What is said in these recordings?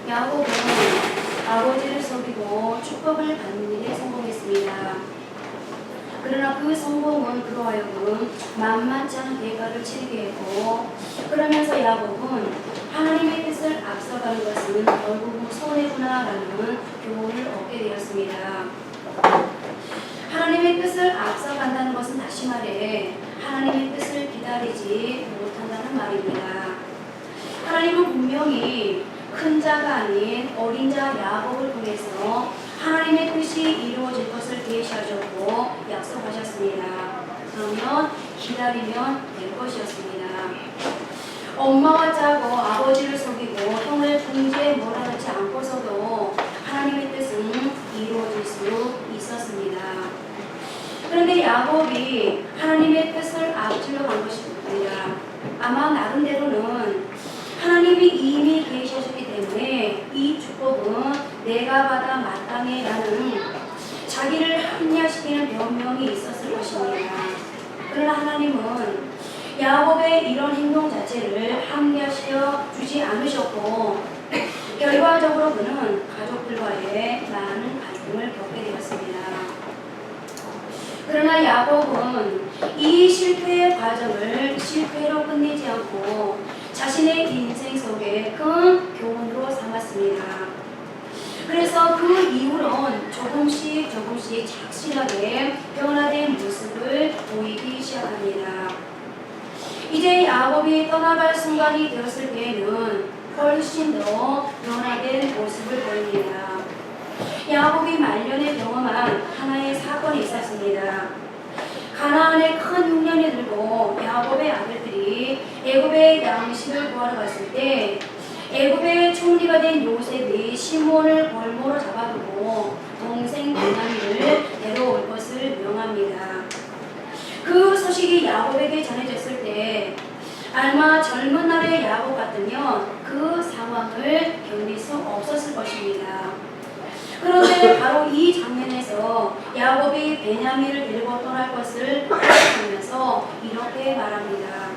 야곱은 아버지를 속이고 축복을 받는 일에 성공했습니다. 그러나 그 성공은 그로 하여금 만만치 않은 대가를 치르게 했고, 그러면서 야곱은 하나님의 뜻을 앞서가는 것은 결국은 손해구나라는 교훈을 얻게 되었습니다. 하나님의 뜻을 앞서간다는 것은 다시 말해 하나님의 뜻을 기다리지 못한다는 말입니다. 하나님은 분명히 큰 자가 아닌 어린 자 야곱을 통해서 하나님의 뜻이 이루어질 것을 계시하셨고 약속하셨습니다. 그러면 기다리면 될 것이었습니다. 엄마와 짜고 아버지를 속이고 형을 궁지에 몰아넣지 않고서도 하나님의 뜻은 이루어질 수 있었습니다. 그런데 야곱이 하나님의 뜻을 앞질러 간 것입니다. 아마 나름대로는 하나님이 이미 계시하셨기 때문에 이 축복은 내가 받아 마땅해 라는 자기를 합리화시키는 변명이 있었을 것입니다. 그러나 하나님은 야곱의 이런 행동 자체를 합리화시켜 주지 않으셨고, 결과적으로 그는 가족들과의 많은 갈등을 겪게 되었습니다. 그러나 야곱은 이 실패의 과정을 실패로 끝내지 않고 자신의 인생 속에 큰 교훈으로 삼았습니다. 그래서 그 이후로는 조금씩 착실하게 변화된 모습을 보이기 시작합니다. 이제 야곱이 떠나갈 순간이 되었을 때에는 훨씬 더 변화된 모습을 보입니다. 야곱이 말년에 경험한 하나의 사건이 있었습니다. 가나안에 큰 흉년이 들고 야곱의 아들들이 애굽의 양식을 구하러 갔을 때 애굽의 총리가 된 요셉이 시몬을 벌모로 잡아두고 동생 베냐민을 데려올 것을 명합니다. 그 소식이 야곱에게 전해졌을 때 아마 젊은 날의 야곱 같으면 그 상황을 견딜 수 없었을 것입니다. 그런데 바로 이 장면에서 야곱이 베냐민을 데리고 떠날 것을 하면서 이렇게 말합니다.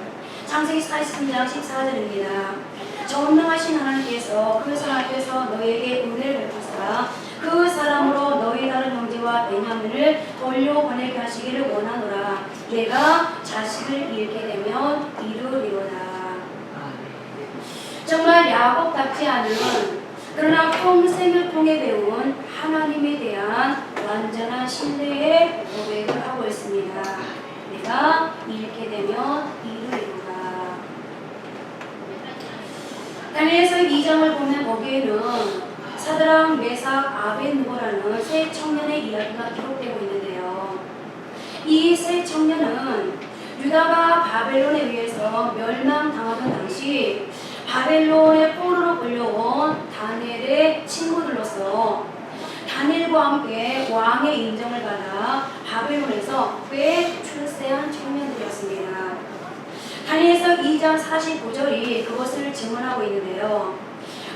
창세기 43장 14절입니다. 전능하신 하나님께서 그 사람 앞에서 너에게 은혜를 베푸사 그 사람으로 너희 다른 형제와 베냐민을 돌려보내게 하시기를 원하노라. 내가 자식을 잃게 되면 이루리로다. 정말 야곱답지 않은, 그러나 평생을 통해 배운 하나님에 대한 완전한 신뢰의 고백을 하고 있습니다. 내가 잃게 되면 이루리로다. 다니엘서 2장을 보면 거기에는 사드락, 메삭, 아벳느고라는 세 청년의 이야기가 기록되고 있는데요. 이 세 청년은 유다가 바벨론에 의해서 멸망당하던 당시 바벨론의 포로로 끌려온 다니엘의 친구들로서 다니엘과 함께 왕의 인정을 받아 바벨론에서 꽤 출세한 청년들이었습니다. 다니엘서 2장 45절이 그것을 증언하고 있는데요.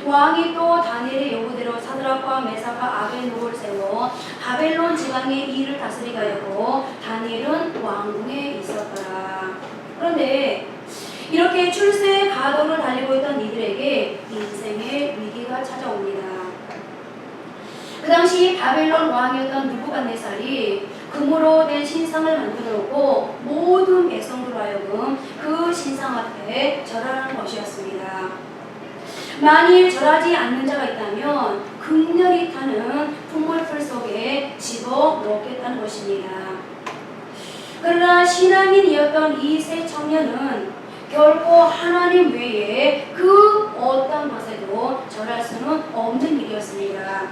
왕이 또 다니엘의 요구대로 사드락과 메삭과 아벳느고를 세워 바벨론 지방의 일을 다스리게 하였고 다니엘은 왕궁에 있었더라. 그런데 이렇게 출세의 가도를 달리고 있던 이들에게 인생의 위기가 찾아옵니다. 그 당시 바벨론 왕이었던 느부갓네살이 금으로 된 신상을 만들어 놓고 모든 백성으로 하여금 그 신상 앞에 절하는 것이었습니다. 만일 절하지 않는 자가 있다면 극렬히 타는 풍물풀 속에 집어넣겠다는 것입니다. 그러나 신앙인이었던 이 세 청년은 결코 하나님 외에 그 어떤 것에도 절할 수는 없는 일이었습니다.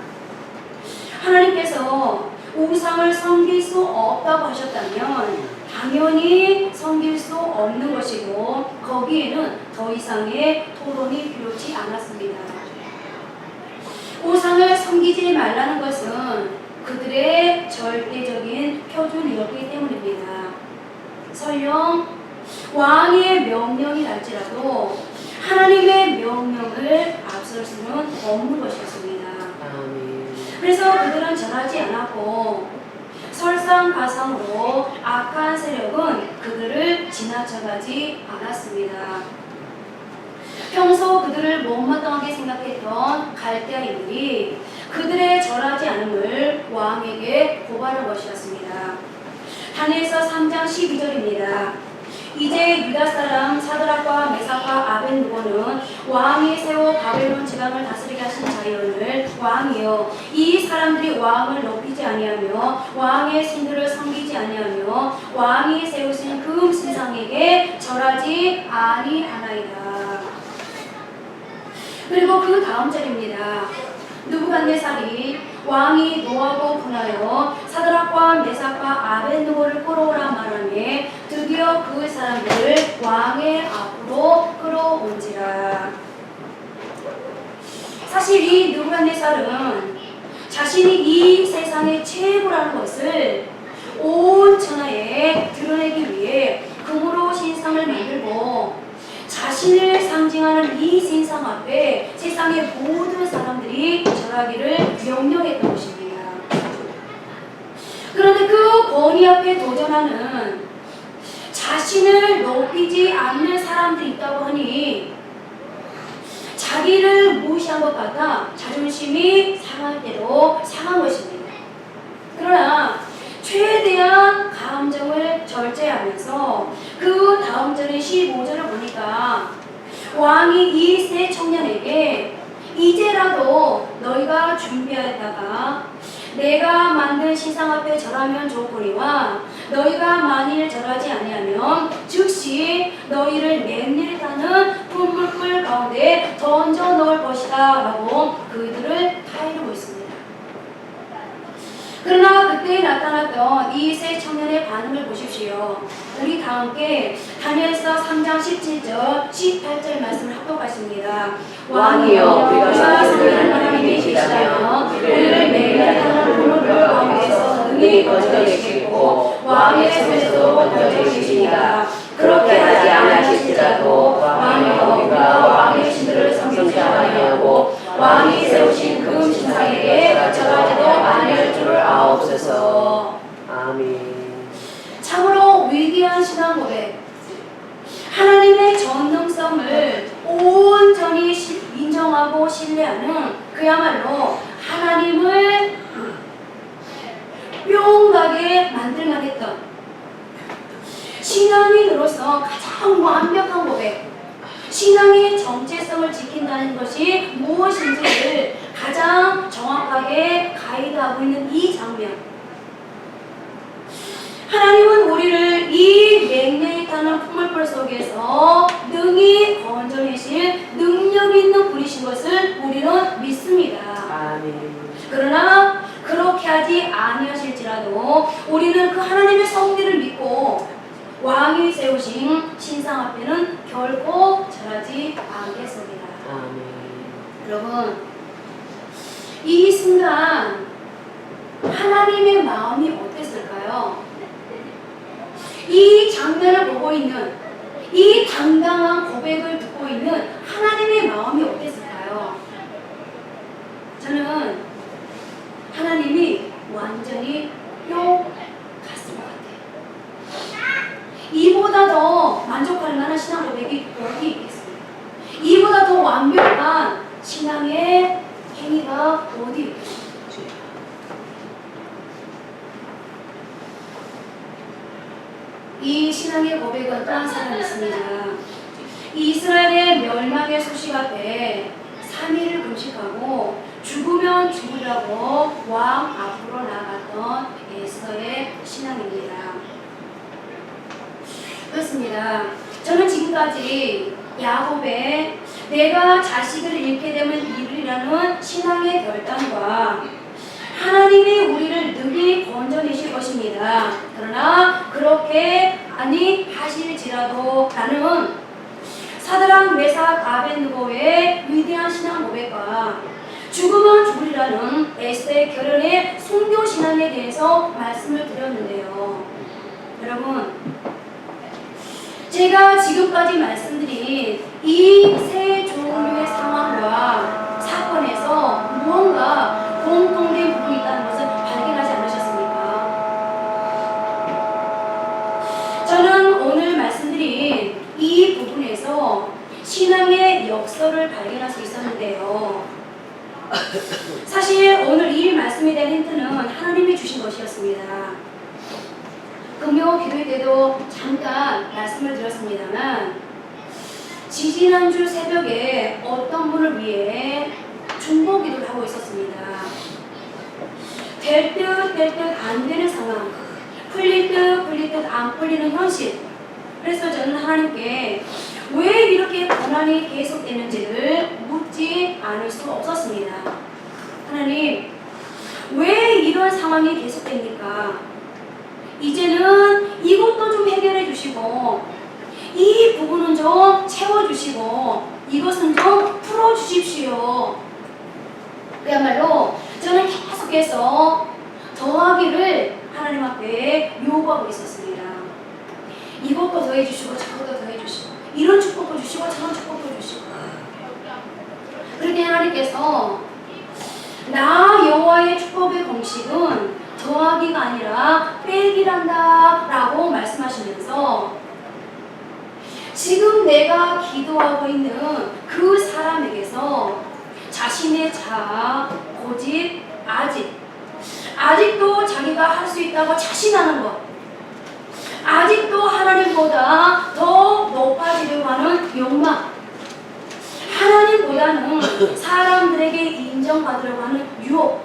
하나님께서 우상을 섬길 수 없다고 하셨다면 당연히 섬길 수 없는 것이고 거기에는 더 이상의 토론이 필요치 않았습니다. 우상을 섬기지 말라는 것은 그들의 절대적인 표준이었기 때문입니다. 설령 왕의 명령이 날지라도 하나님의 명령을 앞설 수는 없는 것이었습니다. 그래서 그들은 절하지 않았고 설상가상으로 악한 세력은 그들을 지나쳐가지 않았습니다. 평소 그들을 못마땅하게 생각했던 갈대아인들이 그들의 절하지 않음을 왕에게 고발한 것이었습니다. 다니엘서 3장 12절입니다. 이제 유다 사람 사드락과 메삭과 아벤느고는 왕이 세워 바벨론 지방을 다스리게 하신 자이오늘 왕이여, 이 사람들이 왕을 높이지 아니하며 왕의 신들을 섬기지 아니하며 왕이 세우신 금 신상에게 절하지 아니하나이다. 그리고 그 다음 절입니다. 느부갓네살이 왕이 노하고 분하여 사드락과 메삭과 아벤느고를 끌어오라 말하며 드디어 그 사람들을 왕의 앞으로 끌어온지라. 사실 이 느부갓네살은 자신이 이 세상의 최고라는 것을 온 천하에 드러내기 위해 금으로 신상을 만들고 자신을 상징하는 이 신상 앞에 세상의 모든 사람들이 절하기를 명령했던 것입니다. 그런데 그 권위 앞에 도전하는 자신을 높이지 않는 사람들이 있다고 하니 자기를 무시한 것 같아 자존심이 상할 대로 상한 것입니다. 그러나 최대한 감정을 절제하면서 그 다음 절인 15절을 보니까 왕이 이 세 청년에게 이제라도 너희가 준비하였다가 내가 만든 신상 앞에 절하면 좋으리와 너희가 만일 절하지 아니하면 즉시 너희를 맹렬히 타는 풀물불 가운데 던져 넣을 것이다 라고 그들을 타이르고 있습니다. 그러나 그때 나타났던 이 세 청년의 반응을 보십시오. 우리 다 함께 다니엘서 3장 17절 18절 말씀을 합독하십니다. 왕이여, 우리가 선한 하나님이 계시다면 우리를 맹렬한 불을 가운데서 능히 건져내시고 왕의 손에서 건져내시리라. 그렇게 하지 아니하실지라도 왕이여, 우리가 왕의 신들을 섬기지 아니하고 왕이 세우신 금 신상에게 절하지도 아니할 줄을 아옵소서. 아멘. 참으로 위대한 신앙 고백, 하나님의 전능성을 온전히 인정하고 신뢰하는 그야말로 하나님을 뿅 가게 만들만했던 신앙인으로서 가장 완벽한 고백, 신앙의 정체성을 지킨다는 것이 무엇인지를 가장 정확하게 가이드하고 있는 이 장면. 하나님은 우리를 이 맹렬히 타는 풍물불 속에서 능히 건져내실 능력 있는 분이신 것을 우리는 믿습니다. 아멘. 그러나 그렇게 하지 아니하실지라도 우리는 그 하나님의 섭리를 믿고 왕이 세우신 신상 앞에는 결코 절하지 않겠습니다. 아멘. 여러분, 이 순간 하나님의 마음이 어땠을까요? 이 장면을 보고 있는, 이 당당한 고백을 듣고 있는 하나님의 마음이 어땠을까요? 저는 하나님이 완전히 뿅 갔을 것 같아요. 이보다 더 만족할 만한 신앙 고백이 어디 있겠습니까? 이보다 더 완벽한 신앙의 행위가 어디 있겠습니까? 이 신앙의 고백은 딴 사람이 있습니다. 이스라엘의 멸망의 소식 앞에 3일을 금식하고 죽으면 죽으라고 왕 앞으로 나갔던 에스더의 신앙입니다. 그렇습니다. 저는 지금까지 야곱의 내가 자식을 잃게 되면 이르리라는 신앙의 결단과 하나님이 우리를 능히 건져내실 것입니다. 그러나 그렇게 아니하실지라도 나는 사드락, 메삭, 아벤느고의 위대한 신앙 고백과 죽으면 죽으리라는 에스더의 결연의 순교 신앙에 대해서 말씀을 드렸는데요. 여러분, 제가 지금까지 말씀드린 이 세 종류의 상황과 사건에서 무언가 공통된 부분이 있다는 것을 발견하지 않으셨습니까? 저는 오늘 말씀드린 이 부분에서 신앙의 역설을 발견할 수 있었는데요. 사실 오늘 이 말씀에 대한 힌트는 하나님이 주신 것이었습니다. 금요 기도회 때도 잠깐 말씀을 드렸습니다만, 지지난주 새벽에 어떤 분을 위해 중보 기도를 하고 있었습니다. 될 듯 될 듯 안 되는 상황, 풀릴 듯 안 풀리는 현실. 그래서 저는 하나님께 왜 이렇게 고난이 계속되는지를 묻지 않을 수 없었습니다. 하나님, 왜 이런 상황이 계속됩니까? 이제는 이것도 좀 해결해 주시고, 이 부분은 좀 채워주시고, 이것은 좀 풀어주십시오. 그야말로 저는 계속해서 더하기를 하나님 앞에 요구하고 있었습니다. 이것도 더해주시고, 저것도 더해주시고, 이런 축복도 주시고, 저런 축복도 주시고. 그런데 하나님께서 나 여호와의 축복의 공식은 더하기가 아니라 빼기란다 라고 말씀하시면서, 지금 내가 기도하고 있는 그 사람에게서 자신의 자아, 고집, 아직도 자기가 할 수 있다고 자신하는 것, 아직도 하나님보다 더 높아지려고 하는 욕망, 하나님보다는 사람들에게 인정받으려고 하는 유혹,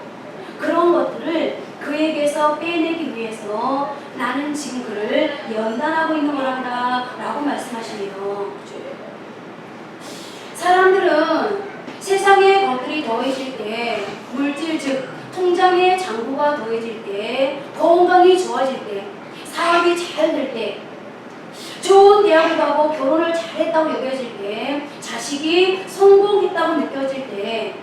그런 것들을 그에게서 빼내기 위해서 나는 지금 그를 연단하고 있는 거란다 라고 말씀하시네요. 사람들은 세상의 것들이 더해질 때, 물질 즉 통장의 잔고가 더해질 때, 건강이 좋아질 때, 사업이 잘 될 때, 좋은 대학을 가고 결혼을 잘했다고 여겨질 때, 자식이 성공했다고 느껴질 때,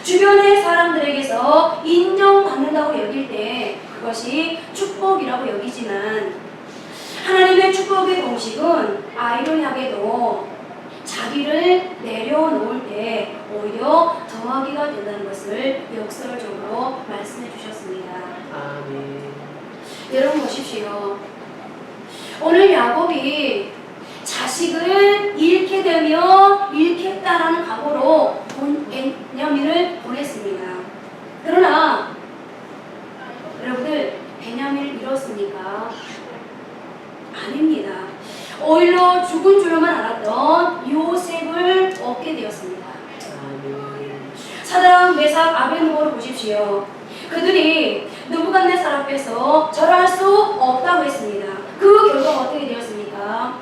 주변의 사람들에게서 인정받는다고 여길 때 그것이 축복이라고 여기지만, 하나님의 축복의 공식은 아이러니하게도 자기를 내려놓을 때 오히려 더하기가 된다는 것을 역설적으로 말씀해 주셨습니다. 아멘. 여러분 보십시오. 오늘 야곱이 자식을 잃게 되면 잃겠다라는 각오로 베냐민을 보냈습니다. 그러나 여러분들, 베냐민을 잃었습니까? 아닙니다. 오히려 죽은 줄만 알았던 요셉을 얻게 되었습니다. 아멘. 사드락, 메삭, 아벳느고를 보십시오. 그들이 느부갓네살 앞에서 절할 수 없다고 했습니다. 그 결과가 어떻게 되었습니까?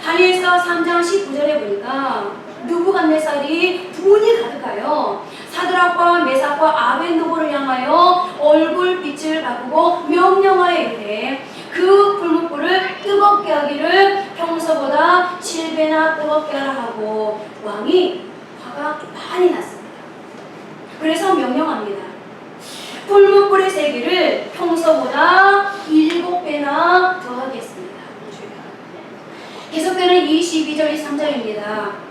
다니엘서 3장 19절에 보니까 느부갓네살이 분이 가득하여 사드락과 메삭과 아벳느고를 향하여 얼굴빛을 바꾸고 명령하여 이르되, 그 불못불을 뜨겁게 하기를 평소보다 7배나 뜨겁게 하라 하고, 왕이 화가 많이 났습니다. 그래서 명령합니다. 불못불의 세기를 평소보다 7배나 더하겠습니다. 계속되는 22절 23절입니다.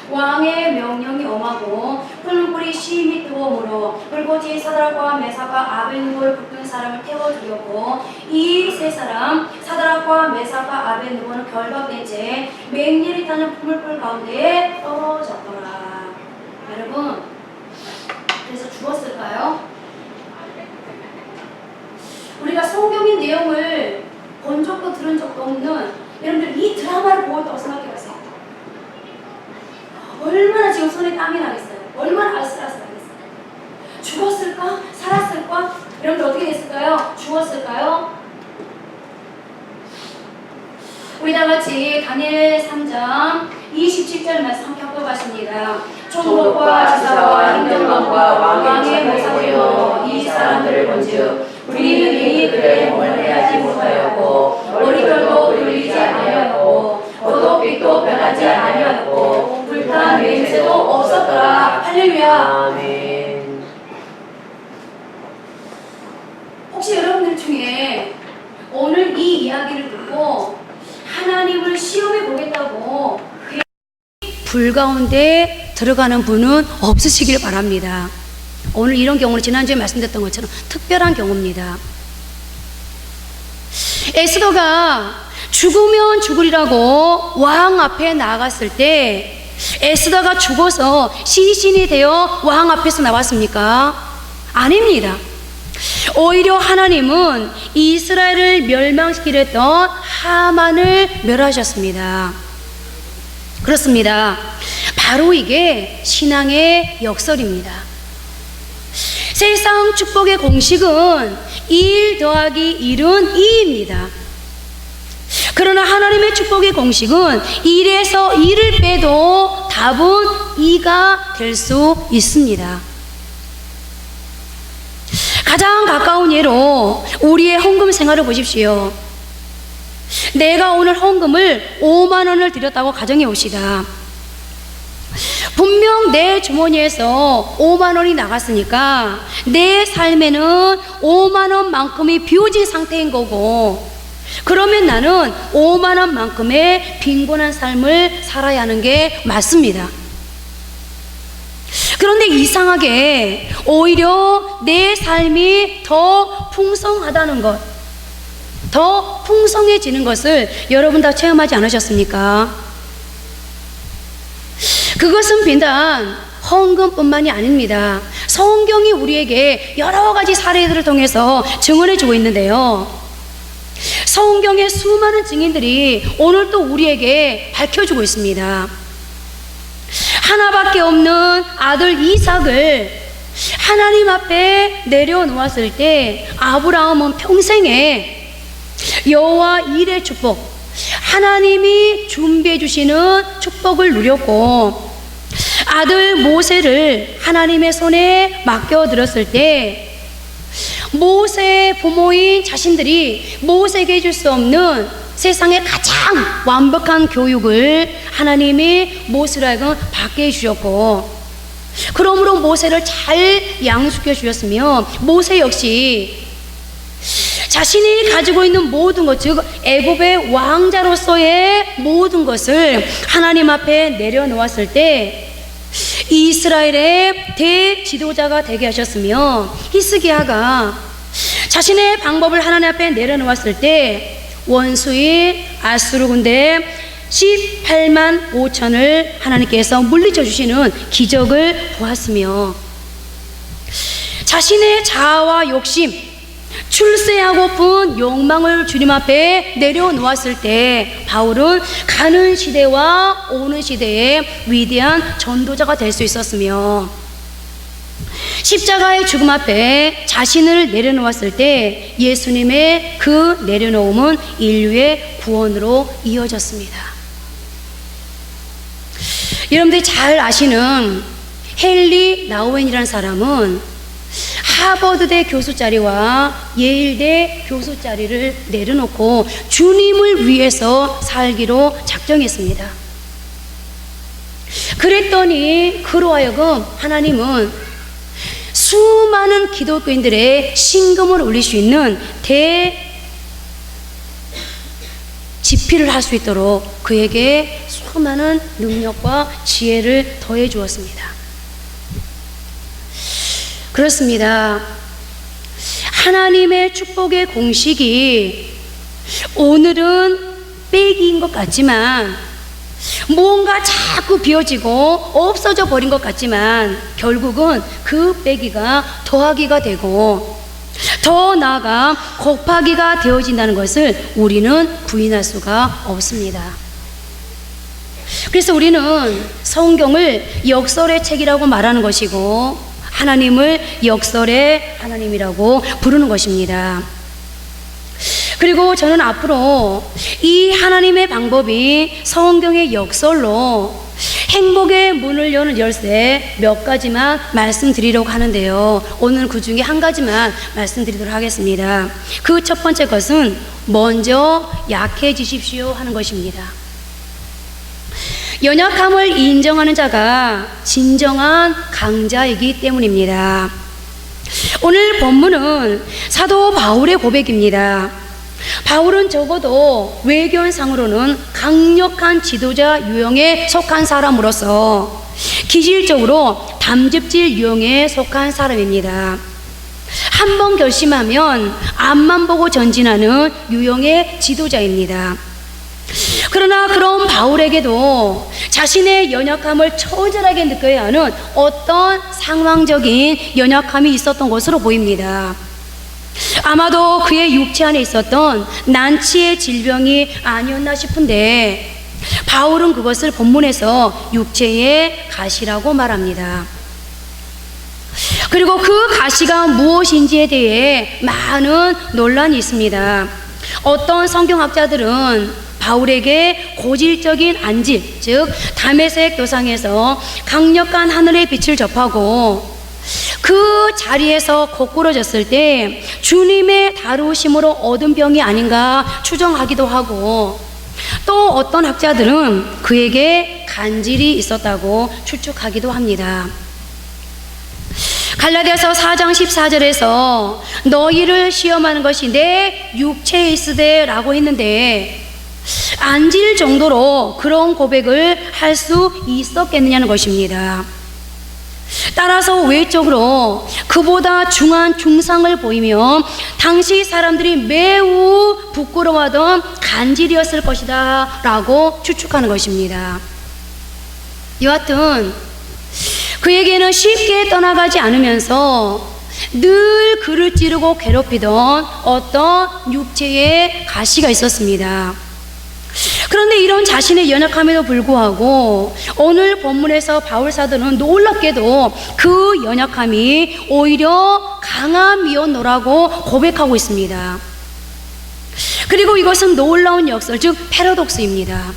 왕의 명령이 엄하고 불물불이 심히 뜨거우므로 불꽃이 사드락과 메삭과 아벳느고를 붙든 사람을 태워 죽였고, 이 세 사람 사드락과 메삭과 아벳느고는 결박된 채 맹렬히 타는 불물불 가운데에 떨어졌더라. 여러분, 그래서 죽었을까요? 우리가 성경의 내용을 본 적도 들은 적도 없는 여러분들, 이 드라마를 보고 있다고 생각해보세요. 얼마나 지금 손에 땀이 나겠어요? 얼마나 아슬아슬하겠어요? 죽었을까? 살았을까? 여러분들 어떻게 됐을까요? 죽었을까요? 우리 다같이 다니엘 3장 27절 말씀 함께 합독하십니다. 총독과 지사와 행정관과 왕의 모사되어 이 사람들을 본즉 우리는 이 그들의 몸을 해하지 못하였고, 머리털도 돌리지 아니하였고, 겉옷빛도 변하지 아니하였고, 불탄 냄새도 없었더라. 할렐루야. 아멘. 혹시 여러분들 중에 오늘 이 이야기를 듣고 하나님을 시험해 보겠다고 불 가운데 들어가는 분은 없으시길 바랍니다. 오늘 이런 경우는 지난주에 말씀드렸던 것처럼 특별한 경우입니다. 에스더가 죽으면 죽으리라고 왕 앞에 나아갔을 때 에스더가 죽어서 시신이 되어 왕 앞에서 나왔습니까? 아닙니다. 오히려 하나님은 이스라엘을 멸망시키려 했던 하만을 멸하셨습니다. 그렇습니다. 바로 이게 신앙의 역설입니다. 세상 축복의 공식은 1 더하기 1은 2입니다. 그러나 하나님의 축복의 공식은 1에서 2를 빼도 답은 2가 될 수 있습니다. 가장 가까운 예로 우리의 헌금 생활을 보십시오. 내가 오늘 헌금을 5만 원을 드렸다고 가정해 봅시다. 분명 내 주머니에서 5만 원이 나갔으니까 내 삶에는 5만 원만큼이 비워진 상태인 거고, 그러면 나는 5만 원만큼의 빈곤한 삶을 살아야 하는 게 맞습니다. 그런데 이상하게 오히려 내 삶이 더 풍성하다는 것, 더 풍성해지는 것을 여러분 다 체험하지 않으셨습니까? 그것은 비단 헌금뿐만이 아닙니다. 성경이 우리에게 여러 가지 사례들을 통해서 증언해 주고 있는데요, 성경의 수많은 증인들이 오늘 또 우리에게 밝혀주고 있습니다. 하나밖에 없는 아들 이삭을 하나님 앞에 내려놓았을 때 아브라함은 평생에 여호와 일의 축복, 하나님이 준비해 주시는 축복을 누렸고, 아들 모세를 하나님의 손에 맡겨드렸을 때 모세의 부모인 자신들이 모세에게 해줄 수 없는 세상의 가장 완벽한 교육을 하나님이 모세를 하여금 받게 해주셨고, 그러므로 모세를 잘 양육해 주셨으며, 모세 역시 자신이 가지고 있는 모든 것, 즉 애굽의 왕자로서의 모든 것을 하나님 앞에 내려놓았을 때 이스라엘의 대지도자가 되게 하셨으며, 히스기야가 자신의 방법을 하나님 앞에 내려놓았을 때 원수인 아수르 군대 18만 5천을 하나님께서 물리쳐 주시는 기적을 보았으며, 자신의 자아와 욕심, 출세하고픈 욕망을 주님 앞에 내려놓았을 때 바울은 가는 시대와 오는 시대의 위대한 전도자가 될 수 있었으며, 십자가의 죽음 앞에 자신을 내려놓았을 때 예수님의 그 내려놓음은 인류의 구원으로 이어졌습니다. 여러분들이 잘 아시는 헨리 나우엔이라는 사람은 하버드대 교수 자리와 예일대 교수 자리를 내려놓고 주님을 위해서 살기로 작정했습니다. 그랬더니 그로 하여금 하나님은 수많은 기독교인들의 신금을 올릴 수 있는 대집필을 할 수 있도록 그에게 수많은 능력과 지혜를 더해 주었습니다. 그렇습니다. 하나님의 축복의 공식이 오늘은 빼기인 것 같지만, 무언가 자꾸 비어지고 없어져 버린 것 같지만 결국은 그 빼기가 더하기가 되고 더 나아가 곱하기가 되어진다는 것을 우리는 부인할 수가 없습니다. 그래서 우리는 성경을 역설의 책이라고 말하는 것이고 하나님을 역설의 하나님이라고 부르는 것입니다. 그리고 저는 앞으로 이 하나님의 방법이 성경의 역설로 행복의 문을 여는 열쇠 몇 가지만 말씀드리려고 하는데요, 오늘 그 중에 한 가지만 말씀드리도록 하겠습니다. 그 첫 번째 것은 먼저 약해지십시오 하는 것입니다. 연약함을 인정하는 자가 진정한 강자이기 때문입니다. 오늘 본문은 사도 바울의 고백입니다. 바울은 적어도 외견상으로는 강력한 지도자 유형에 속한 사람으로서 기질적으로 담즙질 유형에 속한 사람입니다. 한번 결심하면 앞만 보고 전진하는 유형의 지도자입니다. 그러나 그런 바울에게도 자신의 연약함을 처절하게 느껴야 하는 어떤 상황적인 연약함이 있었던 것으로 보입니다. 아마도 그의 육체 안에 있었던 난치의 질병이 아니었나 싶은데 바울은 그것을 본문에서 육체의 가시라고 말합니다. 그리고 그 가시가 무엇인지에 대해 많은 논란이 있습니다. 어떤 성경학자들은 바울에게 고질적인 안질, 즉 다메섹 도상에서 강력한 하늘의 빛을 접하고 그 자리에서 거꾸러졌을 때 주님의 다루심으로 얻은 병이 아닌가 추정하기도 하고, 또 어떤 학자들은 그에게 간질이 있었다고 추측하기도 합니다. 갈라디아서 4장 14절에서 너희를 시험하는 것이 내 육체에 있으되 라고 했는데, 안질 정도로 그런 고백을 할 수 있었겠느냐는 것입니다. 따라서 외적으로 그보다 중한 중상을 보이며 당시 사람들이 매우 부끄러워하던 간질이었을 것이다 라고 추측하는 것입니다. 여하튼 그에게는 쉽게 떠나가지 않으면서 늘 그를 찌르고 괴롭히던 어떤 육체의 가시가 있었습니다. 그런데 이런 자신의 연약함에도 불구하고 오늘 본문에서 바울 사도는 놀랍게도 그 연약함이 오히려 강함이었노라고 고백하고 있습니다. 그리고 이것은 놀라운 역설, 즉 패러독스입니다.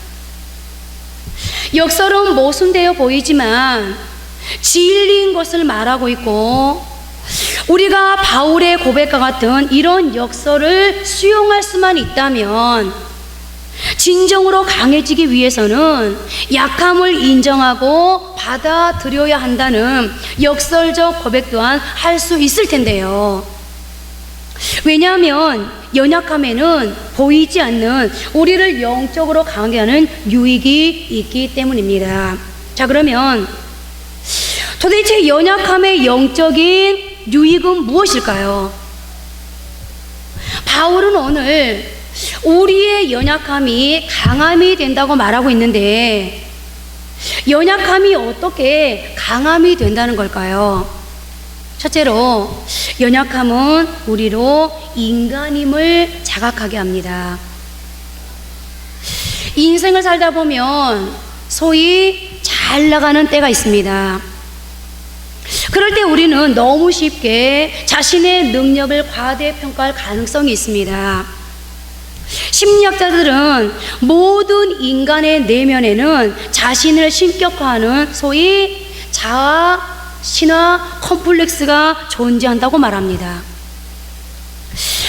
역설은 모순되어 보이지만 진리인 것을 말하고 있고, 우리가 바울의 고백과 같은 이런 역설을 수용할 수만 있다면 진정으로 강해지기 위해서는 약함을 인정하고 받아들여야 한다는 역설적 고백 또한 할 수 있을 텐데요. 왜냐하면 연약함에는 보이지 않는 우리를 영적으로 강하게 하는 유익이 있기 때문입니다. 자, 그러면 도대체 연약함의 영적인 유익은 무엇일까요? 바울은 오늘 우리의 연약함이 강함이 된다고 말하고 있는데, 연약함이 어떻게 강함이 된다는 걸까요? 첫째로, 연약함은 우리로 인간임을 자각하게 합니다. 인생을 살다 보면 소위 잘 나가는 때가 있습니다. 그럴 때 우리는 너무 쉽게 자신의 능력을 과대평가할 가능성이 있습니다. 심리학자들은 모든 인간의 내면에는 자신을 신격화하는 소위 자아, 신화, 컴플렉스가 존재한다고 말합니다.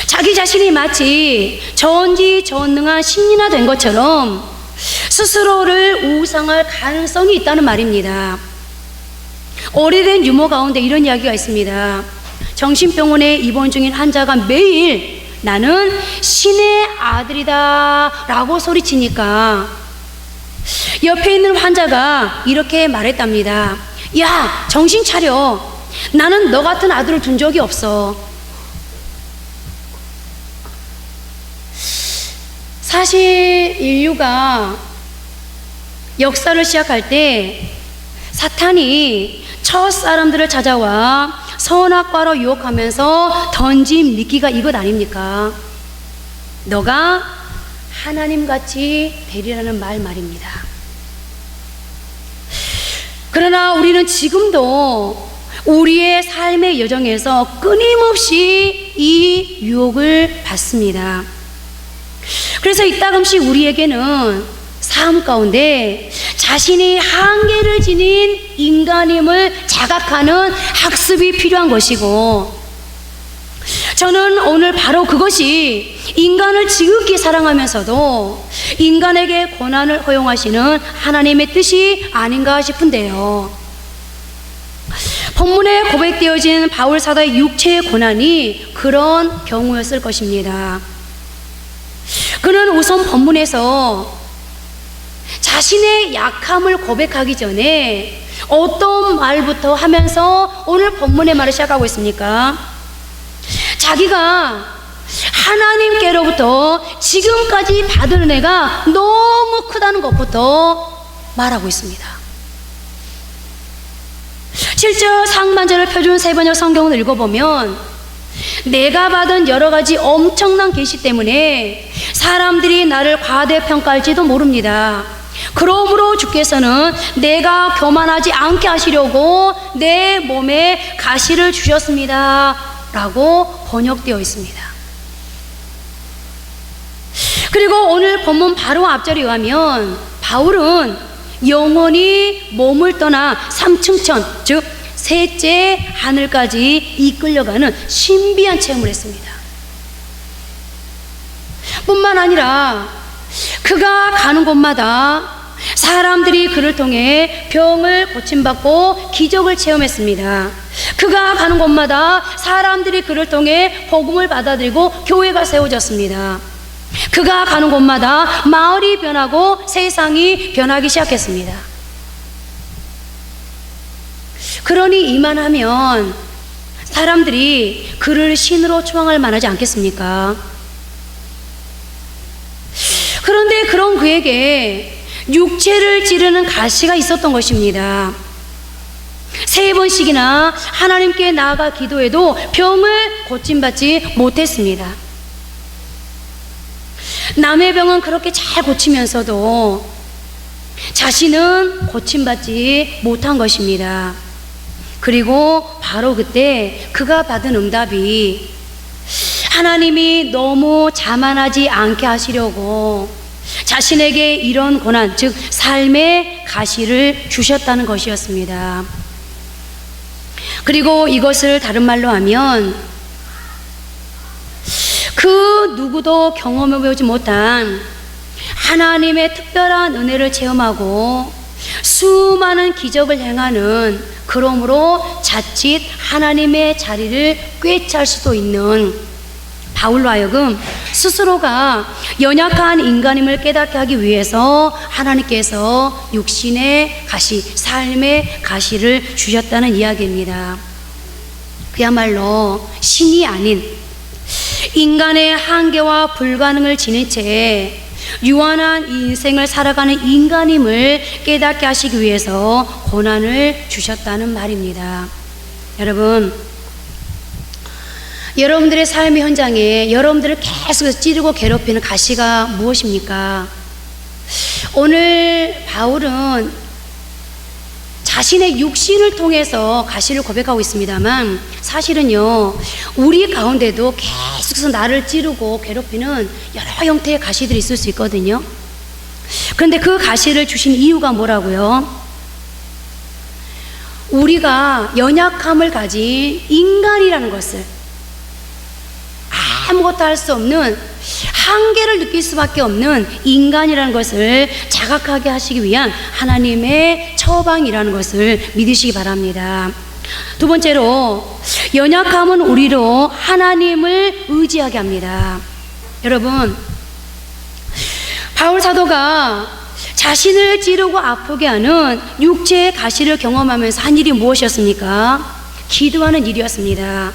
자기 자신이 마치 전지전능한 신이나 된 것처럼 스스로를 우상할 가능성이 있다는 말입니다. 오래된 유머 가운데 이런 이야기가 있습니다. 정신병원에 입원 중인 환자가 매일 나는 신의 아들이다 라고 소리치니까 옆에 있는 환자가 이렇게 말했답니다. 야, 정신 차려. 나는 너 같은 아들을 둔 적이 없어. 사실 인류가 역사를 시작할 때 사탄이 첫 사람들을 찾아와 선악과로 유혹하면서 던진 미끼가 이것 아닙니까? 너가 하나님같이 되리라는 말입니다. 그러나 우리는 지금도 우리의 삶의 여정에서 끊임없이 이 유혹을 받습니다. 그래서 이따금씩 우리에게는 삶 가운데 자신이 한계를 지닌 인간임을 자각하는 학습이 필요한 것이고, 저는 오늘 바로 그것이 인간을 지극히 사랑하면서도 인간에게 고난을 허용하시는 하나님의 뜻이 아닌가 싶은데요. 본문에 고백되어진 바울 사도의 육체의 고난이 그런 경우였을 것입니다. 그는 우선 본문에서 자신의 약함을 고백하기 전에 어떤 말부터 하면서 오늘 본문의 말을 시작하고 있습니까? 자기가 하나님께로부터 지금까지 받은 은혜가 너무 크다는 것부터 말하고 있습니다. 실제 상반절을 펴준 세번역 성경을 읽어보면 내가 받은 여러 가지 엄청난 계시 때문에 사람들이 나를 과대평가할지도 모릅니다. 그러므로 주께서는 내가 교만하지 않게 하시려고 내 몸에 가시를 주셨습니다 라고 번역되어 있습니다. 그리고 오늘 본문 바로 앞절에 의하면 바울은 영원히 몸을 떠나 삼층천, 즉 셋째 하늘까지 이끌려가는 신비한 체험을 했습니다. 뿐만 아니라 그가 가는 곳마다 사람들이 그를 통해 병을 고침받고 기적을 체험했습니다. 그가 가는 곳마다 사람들이 그를 통해 복음을 받아들이고 교회가 세워졌습니다. 그가 가는 곳마다 마을이 변하고 세상이 변하기 시작했습니다. 그러니 이만하면 사람들이 그를 신으로 추앙할 만하지 않겠습니까? 그런데 그런 그에게 육체를 찌르는 가시가 있었던 것입니다. 3번씩이나 하나님께 나아가 기도해도 병을 고침받지 못했습니다. 남의 병은 그렇게 잘 고치면서도 자신은 고침받지 못한 것입니다. 그리고 바로 그때 그가 받은 응답이 하나님이 너무 자만하지 않게 하시려고 자신에게 이런 고난, 즉 삶의 가시를 주셨다는 것이었습니다. 그리고 이것을 다른 말로 하면 그 누구도 경험해보지 못한 하나님의 특별한 은혜를 체험하고 수많은 기적을 행하는, 그러므로 자칫 하나님의 자리를 꿰찰 수도 있는 바울로 하여금 스스로가 연약한 인간임을 깨닫게 하기 위해서 하나님께서 육신의 가시, 삶의 가시를 주셨다는 이야기입니다. 그야말로 신이 아닌 인간의 한계와 불가능을 지닌 채 유한한 인생을 살아가는 인간임을 깨닫게 하시기 위해서 고난을 주셨다는 말입니다. 여러분, 여러분들의 삶의 현장에 여러분들을 계속 찌르고 괴롭히는 가시가 무엇입니까? 오늘 바울은 자신의 육신을 통해서 가시를 고백하고 있습니다만, 사실은요 우리 가운데도 계속해서 나를 찌르고 괴롭히는 여러 형태의 가시들이 있을 수 있거든요. 그런데 그 가시를 주신 이유가 뭐라고요? 우리가 연약함을 가진 인간이라는 것을, 아무것도 할 수 없는 한계를 느낄 수밖에 없는 인간이라는 것을 자각하게 하시기 위한 하나님의 처방이라는 것을 믿으시기 바랍니다. 두 번째로, 연약함은 우리로 하나님을 의지하게 합니다. 여러분, 바울 사도가 자신을 찌르고 아프게 하는 육체의 가시를 경험하면서 한 일이 무엇이었습니까? 기도하는 일이었습니다.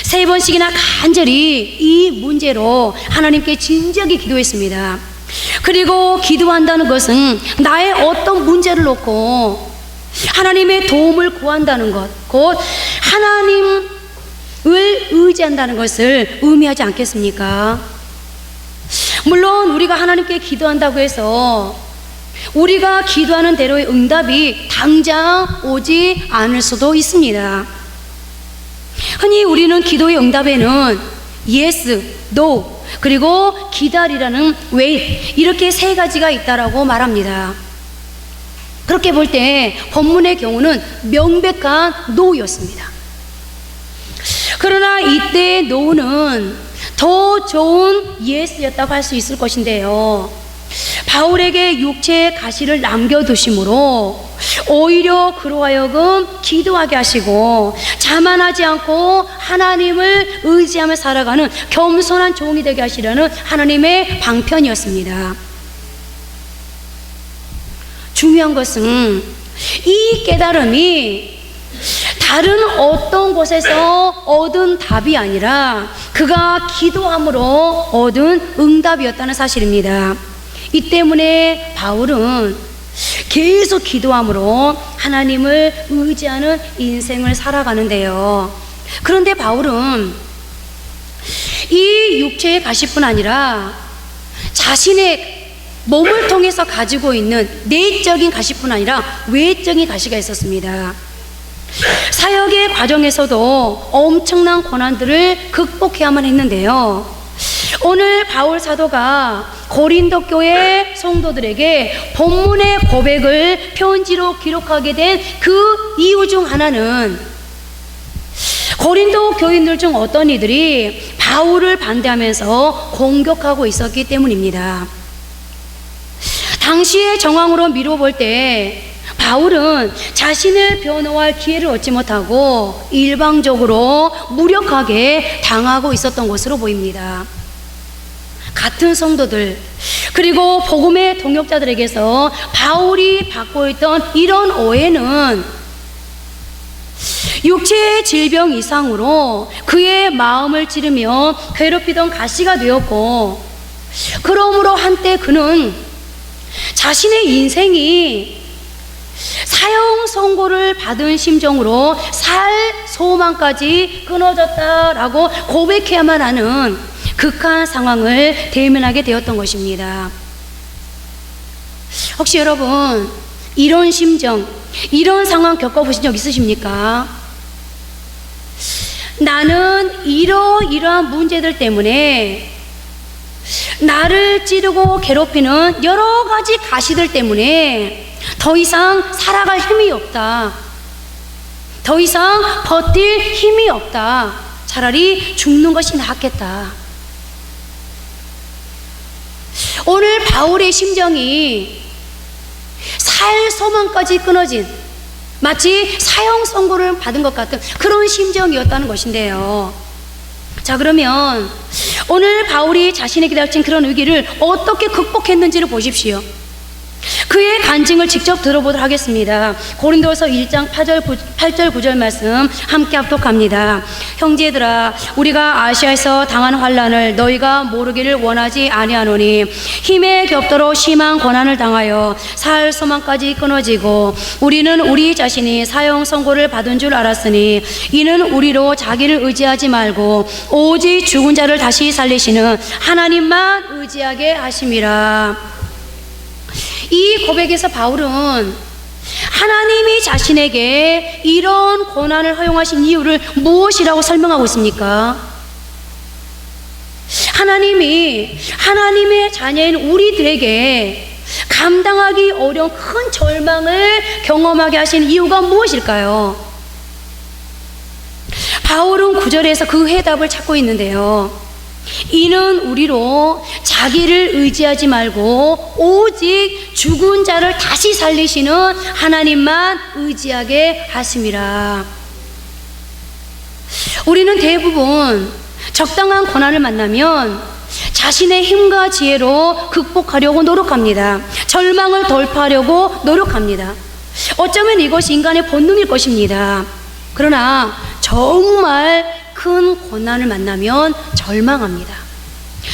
3번씩이나 간절히 이 문제로 하나님께 진지하게 기도했습니다. 그리고 기도한다는 것은 나의 어떤 문제를 놓고 하나님의 도움을 구한다는 것, 곧 하나님을 의지한다는 것을 의미하지 않겠습니까? 물론 우리가 하나님께 기도한다고 해서 우리가 기도하는 대로의 응답이 당장 오지 않을 수도 있습니다. 흔히 우리는 기도의 응답에는 yes, no, 그리고 기다리라는 wait, 이렇게 3가지가 있다라고 말합니다. 그렇게 볼 때 본문의 경우는 명백한 no였습니다. 그러나 이때의 no는 더 좋은 yes였다고 할 수 있을 것인데요, 바울에게 육체의 가시를 남겨두심으로 오히려 그로 하여금 기도하게 하시고 자만하지 않고 하나님을 의지하며 살아가는 겸손한 종이 되게 하시려는 하나님의 방편이었습니다. 중요한 것은 이 깨달음이 다른 어떤 곳에서 얻은 답이 아니라 그가 기도함으로 얻은 응답이었다는 사실입니다. 이 때문에 바울은 계속 기도함으로 하나님을 의지하는 인생을 살아가는데요. 그런데 바울은 이 육체의 가시뿐 아니라 자신의 몸을 통해서 가지고 있는 내적인 가시뿐 아니라 외적인 가시가 있었습니다. 사역의 과정에서도 엄청난 고난들을 극복해야만 했는데요. 오늘 바울 사도가 고린도 교회 성도들에게 본문의 고백을 편지로 기록하게 된 그 이유 중 하나는 고린도 교인들 중 어떤 이들이 바울을 반대하면서 공격하고 있었기 때문입니다. 당시의 정황으로 미뤄볼 때 바울은 자신을 변호할 기회를 얻지 못하고 일방적으로 무력하게 당하고 있었던 것으로 보입니다. 같은 성도들 그리고 복음의 동역자들에게서 바울이 받고 있던 이런 오해는 육체의 질병 이상으로 그의 마음을 찌르며 괴롭히던 가시가 되었고, 그러므로 한때 그는 자신의 인생이 사형 선고를 받은 심정으로 살 소망까지 끊어졌다라고 고백해야만 하는 극한 상황을 대면하게 되었던 것입니다. 혹시 여러분 이런 심정, 이런 상황 겪어보신 적 있으십니까? 나는 이러이러한 문제들 때문에 나를 찌르고 괴롭히는 여러 가지 가시들 때문에 더 이상 살아갈 힘이 없다. 더 이상 버틸 힘이 없다. 차라리 죽는 것이 낫겠다. 오늘 바울의 심정이 살 소망까지 끊어진, 마치 사형 선고를 받은 것 같은 그런 심정이었다는 것인데요. 자, 그러면 오늘 바울이 자신에게 닥친 그런 위기를 어떻게 극복했는지를 보십시오. 그의 간증을 직접 들어보도록 하겠습니다. 고린도서 1장 8절 9절 말씀 함께 합독합니다. 형제들아, 우리가 아시아에서 당한 환난을 너희가 모르기를 원하지 아니하노니 힘에 겹도록 심한 고난을 당하여 살 소망까지 끊어지고 우리는 우리 자신이 사형 선고를 받은 줄 알았으니 이는 우리로 자기를 의지하지 말고 오직 죽은 자를 다시 살리시는 하나님만 의지하게 하심이라. 이 고백에서 바울은 하나님이 자신에게 이런 고난을 허용하신 이유를 무엇이라고 설명하고 있습니까? 하나님이 하나님의 자녀인 우리들에게 감당하기 어려운 큰 절망을 경험하게 하신 이유가 무엇일까요? 바울은 9절에서 그 해답을 찾고 있는데요. 이는 우리로 자기를 의지하지 말고 오직 죽은 자를 다시 살리시는 하나님만 의지하게 하심이라. 우리는 대부분 적당한 고난을 만나면 자신의 힘과 지혜로 극복하려고 노력합니다. 절망을 돌파하려고 노력합니다. 어쩌면 이것이 인간의 본능일 것입니다. 그러나 정말 큰 고난을 만나면 절망합니다.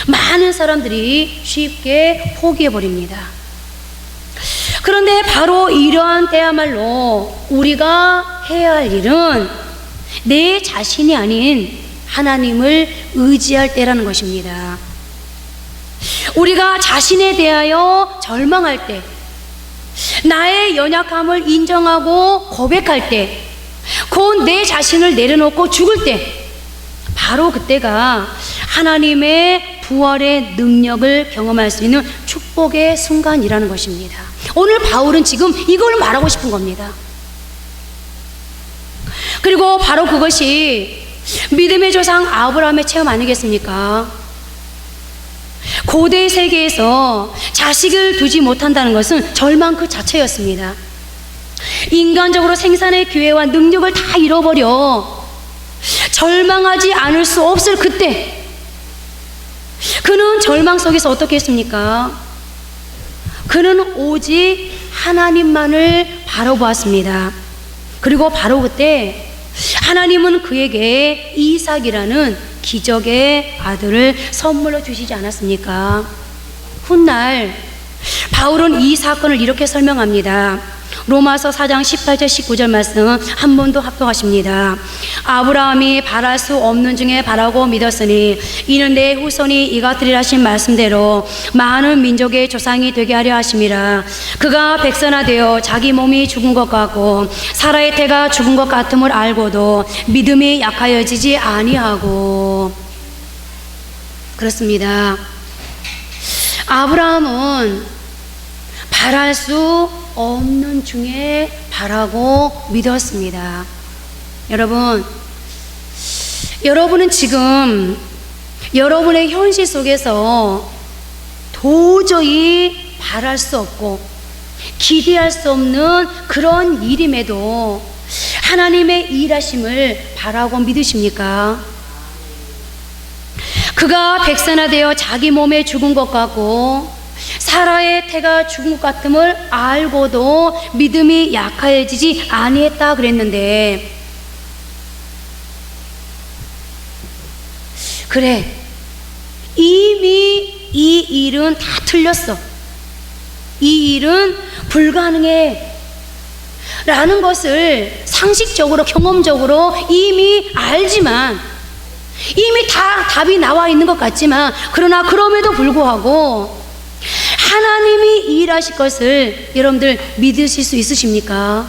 많은 사람들이 쉽게 포기해버립니다. 그런데 바로 이러한 때야말로 우리가 해야 할 일은 내 자신이 아닌 하나님을 의지할 때라는 것입니다. 우리가 자신에 대하여 절망할 때, 나의 연약함을 인정하고 고백할 때, 곧 내 자신을 내려놓고 죽을 때, 바로 그때가 하나님의 부활의 능력을 경험할 수 있는 축복의 순간이라는 것입니다. 오늘 바울은 지금 이걸 말하고 싶은 겁니다. 그리고 바로 그것이 믿음의 조상 아브라함의 체험 아니겠습니까? 고대 세계에서 자식을 두지 못한다는 것은 절망 그 자체였습니다. 인간적으로 생산의 기회와 능력을 다 잃어버려 절망하지 않을 수 없을 그때, 그는 절망 속에서 어떻게 했습니까? 그는 오직 하나님만을 바라보았습니다. 그리고 바로 그때 하나님은 그에게 이삭이라는 기적의 아들을 선물로 주시지 않았습니까? 훗날 바울은 이 사건을 이렇게 설명합니다. 로마서 4장 18절 19절 말씀 한 번 더 합독하십니다. 아브라함이 바랄 수 없는 중에 바라고 믿었으니 이는 내 후손이 이같으리라 하신 말씀대로 많은 민족의 조상이 되게 하려 하심이라. 그가 백선하되어 자기 몸이 죽은 것 같고 사라의 태가 죽은 것 같음을 알고도 믿음이 약하여지지 아니하고. 그렇습니다. 아브라함은 바랄 수 없는 중에 바라고 믿었습니다. 여러분은 지금 여러분의 현실 속에서 도저히 바랄 수 없고 기대할 수 없는 그런 일임에도 하나님의 일하심을 바라고 믿으십니까? 그가 백선하되어 자기 몸에 죽은 것 같고 사라의 태가 죽은 것 같음을 알고도 믿음이 약하여지지 아니했다 그랬는데, 그래, 이미 이 일은 다 틀렸어, 이 일은 불가능해 라는 것을 상식적으로 경험적으로 이미 알지만, 이미 다 답이 나와 있는 것 같지만, 그러나 그럼에도 불구하고 하나님이 일하실 것을 여러분들 믿으실 수 있으십니까?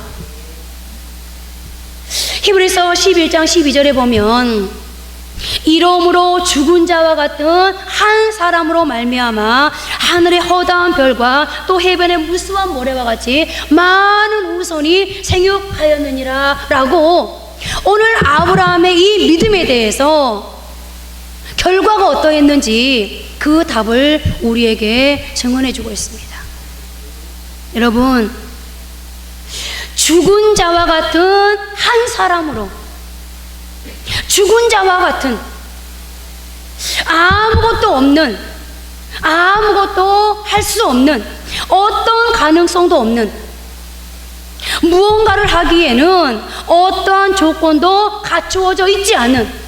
히브리서 11장 12절에 보면 이러므로 죽은 자와 같은 한 사람으로 말미암아 하늘의 허다한 별과 또 해변의 무수한 모래와 같이 많은 후손이 생육하였느니라 라고, 오늘 아브라함의 이 믿음에 대해서 결과가 어떠했는지 그 답을 우리에게 증언해 주고 있습니다. 여러분, 죽은 자와 같은 한 사람으로, 죽은 자와 같은 아무것도 없는, 아무것도 할 수 없는, 어떤 가능성도 없는, 무언가를 하기에는 어떠한 조건도 갖추어져 있지 않은,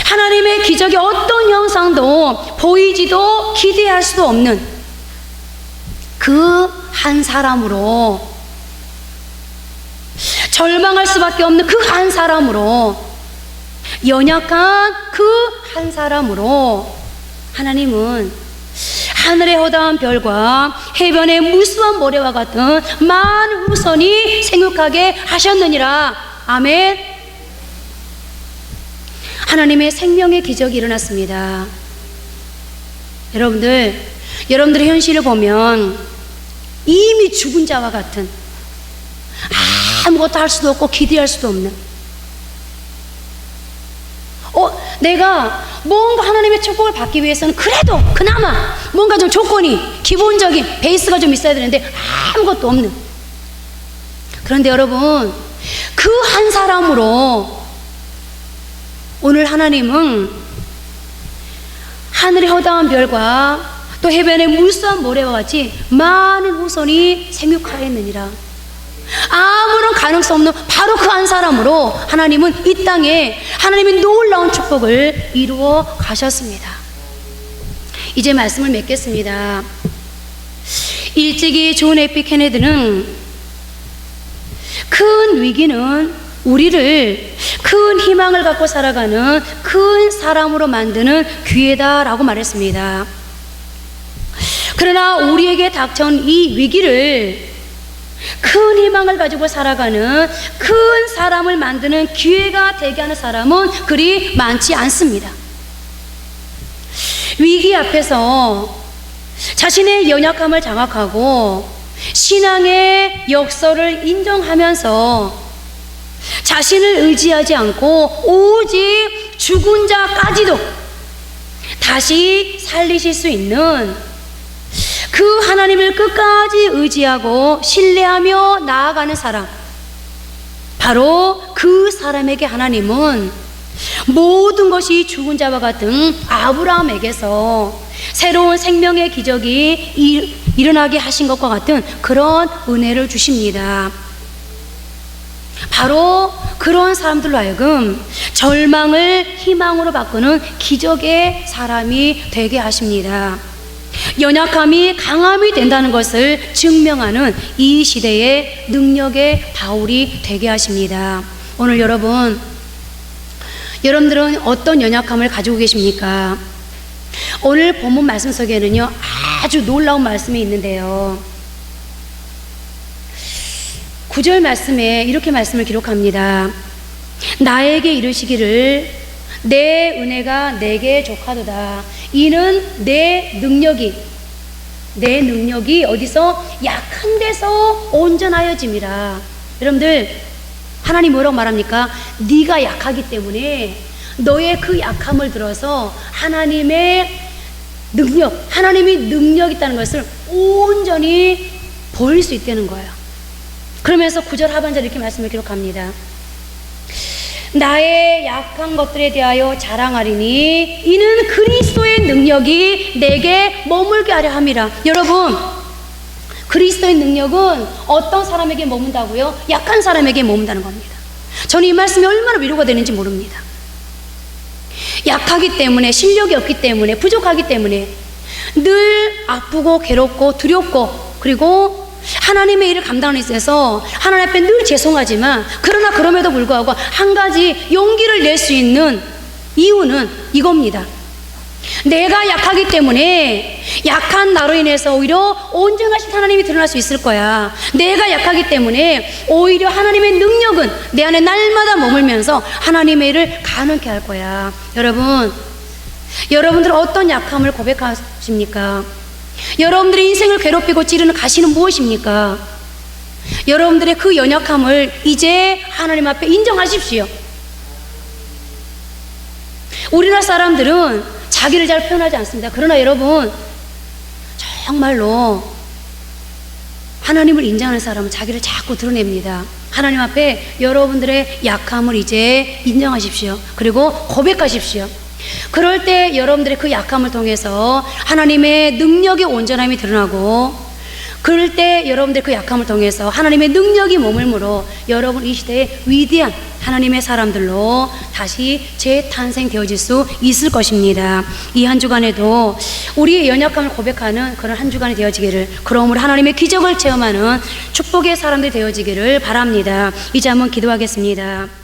하나님의 기적의 어떤 형상도 보이지도 기대할 수도 없는 그 한 사람으로, 절망할 수밖에 없는 그 한 사람으로, 연약한 그 한 사람으로 하나님은 하늘의 허다한 별과 해변의 무수한 모래와 같은 많은 후손이 생육하게 하셨느니라. 아멘. 하나님의 생명의 기적이 일어났습니다. 여러분들의 현실을 보면 이미 죽은 자와 같은, 아무것도 할 수도 없고 기대할 수도 없는, 내가 뭔가 하나님의 축복을 받기 위해서는 그래도 그나마 뭔가 좀 조건이, 기본적인 베이스가 좀 있어야 되는데 아무것도 없는. 그런데 여러분, 그 한 사람으로 오늘 하나님은 하늘의 허다한 별과 또 해변의 무수한 모래와 같이 많은 후손이 생육하였느니라. 아무런 가능성 없는 바로 그 한 사람으로 하나님은 이 땅에 하나님의 놀라운 축복을 이루어 가셨습니다. 이제 말씀을 맺겠습니다. 일찍이 존 F 케네디는 큰 위기는 우리를 큰 희망을 갖고 살아가는 큰 사람으로 만드는 기회다라고 말했습니다. 그러나 우리에게 닥쳐온 이 위기를 큰 희망을 가지고 살아가는 큰 사람을 만드는 기회가 되게 하는 사람은 그리 많지 않습니다. 위기 앞에서 자신의 연약함을 장악하고 신앙의 역설을 인정하면서 자신을 의지하지 않고 오직 죽은 자까지도 다시 살리실 수 있는 그 하나님을 끝까지 의지하고 신뢰하며 나아가는 사람, 바로 그 사람에게 하나님은 모든 것이 죽은 자와 같은 아브라함에게서 새로운 생명의 기적이 일어나게 하신 것과 같은 그런 은혜를 주십니다. 바로 그런 사람들로 하여금 절망을 희망으로 바꾸는 기적의 사람이 되게 하십니다. 연약함이 강함이 된다는 것을 증명하는 이 시대의 능력의 바울이 되게 하십니다. 오늘 여러분들은 어떤 연약함을 가지고 계십니까? 오늘 본문 말씀 속에는요, 아주 놀라운 말씀이 있는데요. 9절 말씀에 이렇게 말씀을 기록합니다. 나에게 이르시기를 내 은혜가 내게 족하도다. 이는 내 능력이 어디서 약한 데서 온전하여짐이라. 여러분들, 하나님 뭐라고 말합니까? 네가 약하기 때문에 너의 그 약함을 들어서 하나님이 능력 있다는 것을 온전히 보일 수 있다는 거예요. 그러면서 9절 하반절 이렇게 말씀을 기록합니다. 나의 약한 것들에 대하여 자랑하리니 이는 그리스도의 능력이 내게 머물게 하려 함이라. 여러분, 그리스도의 능력은 어떤 사람에게 머문다고요? 약한 사람에게 머문다는 겁니다. 저는 이 말씀이 얼마나 위로가 되는지 모릅니다. 약하기 때문에, 실력이 없기 때문에, 부족하기 때문에 늘 아프고 괴롭고 두렵고, 그리고 하나님의 일을 감당하는 데 있어서 하나님 앞에 늘 죄송하지만, 그러나 그럼에도 불구하고 한 가지 용기를 낼 수 있는 이유는 이겁니다. 내가 약하기 때문에 약한 나로 인해서 오히려 온전하신 하나님이 드러날 수 있을 거야. 내가 약하기 때문에 오히려 하나님의 능력은 내 안에 날마다 머물면서 하나님의 일을 가능케 할 거야. 여러분들은 어떤 약함을 고백하십니까? 여러분들의 인생을 괴롭히고 찌르는 가시는 무엇입니까? 여러분들의 그 연약함을 이제 하나님 앞에 인정하십시오. 우리나라 사람들은 자기를 잘 표현하지 않습니다. 그러나 여러분, 정말로 하나님을 인정하는 사람은 자기를 자꾸 드러냅니다. 하나님 앞에 여러분들의 약함을 이제 인정하십시오. 그리고 고백하십시오. 그럴 때 여러분들의 그 약함을 통해서 하나님의 능력의 온전함이 드러나고, 그럴 때 여러분들의 그 약함을 통해서 하나님의 능력이 머물므로 여러분 이 시대에 위대한 하나님의 사람들로 다시 재탄생되어질 수 있을 것입니다. 이 한 주간에도 우리의 연약함을 고백하는 그런 한 주간이 되어지기를, 그러므로 하나님의 기적을 체험하는 축복의 사람들이 되어지기를 바랍니다. 이제 한번 기도하겠습니다.